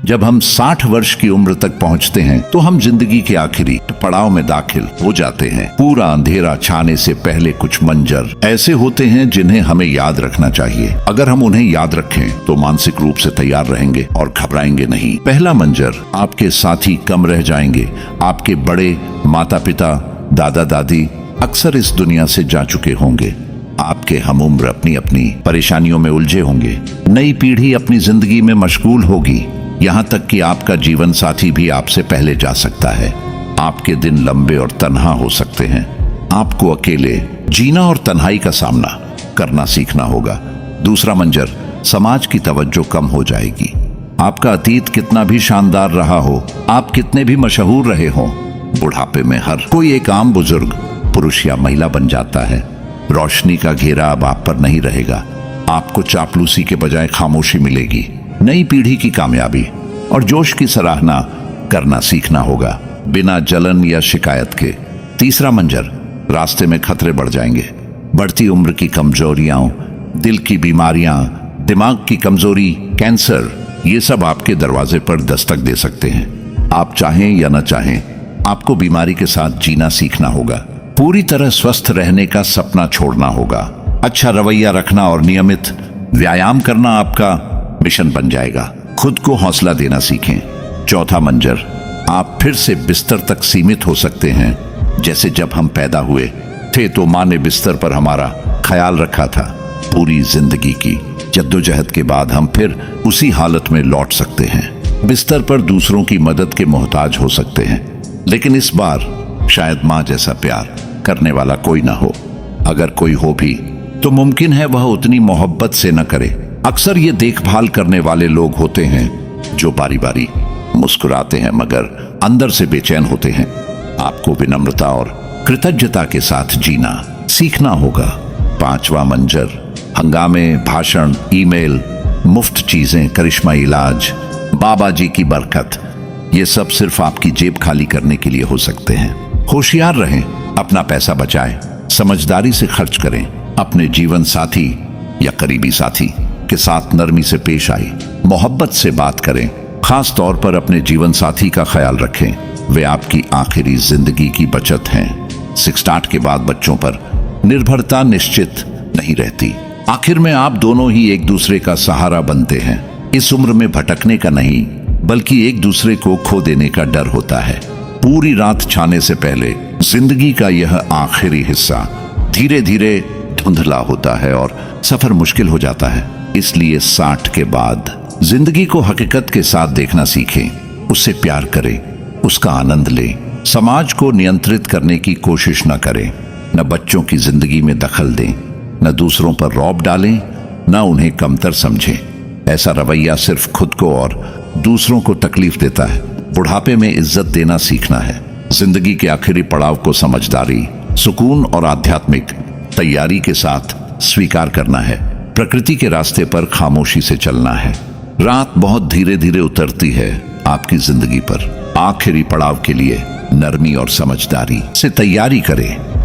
जब हम 60 वर्ष की उम्र तक पहुंचते हैं तो हम जिंदगी के आखिरी पड़ाव में दाखिल हो जाते हैं। पूरा अंधेरा छाने से पहले कुछ मंजर ऐसे होते हैं जिन्हें हमें याद रखना चाहिए। अगर हम उन्हें याद रखें तो मानसिक रूप से तैयार रहेंगे और घबराएंगे नहीं। पहला मंजर, आपके साथी कम रह जाएंगे। आपके बड़े माता पिता, दादा दादी अक्सर इस दुनिया से जा चुके होंगे। आपके हमउम्र अपनी अपनी परेशानियों में उलझे होंगे। नई पीढ़ी अपनी जिंदगी में मशगूल होगी। यहाँ तक कि आपका जीवन साथी भी आपसे पहले जा सकता है। आपके दिन लंबे और तन्हा हो सकते हैं। आपको अकेले जीना और तन्हाई का सामना करना सीखना होगा। दूसरा मंजर, समाज की तवज्जो कम हो जाएगी। आपका अतीत कितना भी शानदार रहा हो, आप कितने भी मशहूर रहे हों, बुढ़ापे में हर कोई एक आम बुजुर्ग, पुरुष या महिला बन जाता है। रोशनी का घेरा अब आप पर नहीं रहेगा। आपको चापलूसी के बजाय खामोशी मिलेगी। नई पीढ़ी की कामयाबी और जोश की सराहना करना सीखना होगा, बिना जलन या शिकायत के। तीसरा मंजर, रास्ते में खतरे बढ़ जाएंगे। बढ़ती उम्र की कमजोरियां, दिल की बीमारियां, दिमाग की कमजोरी, कैंसर, ये सब आपके दरवाजे पर दस्तक दे सकते हैं। आप चाहें या न चाहें, आपको बीमारी के साथ जीना सीखना होगा। पूरी तरह स्वस्थ रहने का सपना छोड़ना होगा। अच्छा रवैया रखना और नियमित व्यायाम करना आपका मिशन बन जाएगा। खुद को हौसला देना सीखें। चौथा मंजर, आप फिर से बिस्तर तक सीमित हो सकते हैं। जैसे जब हम पैदा हुए थे तो माँ ने बिस्तर पर हमारा ख्याल रखा था। पूरी जिंदगी की जद्दोजहद के बाद हम फिर उसी हालत में लौट सकते हैं। बिस्तर पर दूसरों की मदद के मोहताज हो सकते हैं, लेकिन इस बार शायद माँ जैसा प्यार करने वाला कोई ना हो। अगर कोई हो भी तो मुमकिन है वह उतनी मोहब्बत से न करे। अक्सर ये देखभाल करने वाले लोग होते हैं जो बारी बारी मुस्कुराते हैं मगर अंदर से बेचैन होते हैं। आपको विनम्रता और कृतज्ञता के साथ जीना सीखना होगा। पांचवा मंजर, हंगामे, भाषण, ईमेल, मुफ्त चीजें, करिश्मा इलाज, बाबा जी की बरकत, ये सब सिर्फ आपकी जेब खाली करने के लिए हो सकते हैं। होशियार रहें, अपना पैसा बचाएं, समझदारी से खर्च करें। अपने जीवन साथी या करीबी साथी के साथ नरमी से पेश आए, मोहब्बत से बात करें। खास तौर पर अपने जीवन साथी का ख्याल रखें। वे आपकी आखिरी जिंदगी की बचत हैं। 60 के बाद बच्चों पर निर्भरता निश्चित नहीं रहती। आखिर में आप दोनों ही एक दूसरे का सहारा बनते हैं। इस उम्र में भटकने का नहीं बल्कि एक दूसरे को खो देने का डर होता है। पूरी रात छाने से पहले जिंदगी का यह आखिरी हिस्सा धीरे धीरे धुंधला होता है और सफर मुश्किल हो जाता है। इसलिए 60 के बाद जिंदगी को हकीकत के साथ देखना सीखें। उससे प्यार करें, उसका आनंद लें। समाज को नियंत्रित करने की कोशिश न करें। न बच्चों की जिंदगी में दखल दें, न दूसरों पर रौब डालें, न उन्हें कमतर समझें। ऐसा रवैया सिर्फ खुद को और दूसरों को तकलीफ देता है। बुढ़ापे में इज्जत देना सीखना है। जिंदगी के आखिरी पड़ाव को समझदारी, सुकून और आध्यात्मिक तैयारी के साथ स्वीकार करना है। प्रकृति के रास्ते पर खामोशी से चलना है। रात बहुत धीरे धीरे उतरती है आपकी जिंदगी पर। आखिरी पड़ाव के लिए नरमी और समझदारी से तैयारी करें।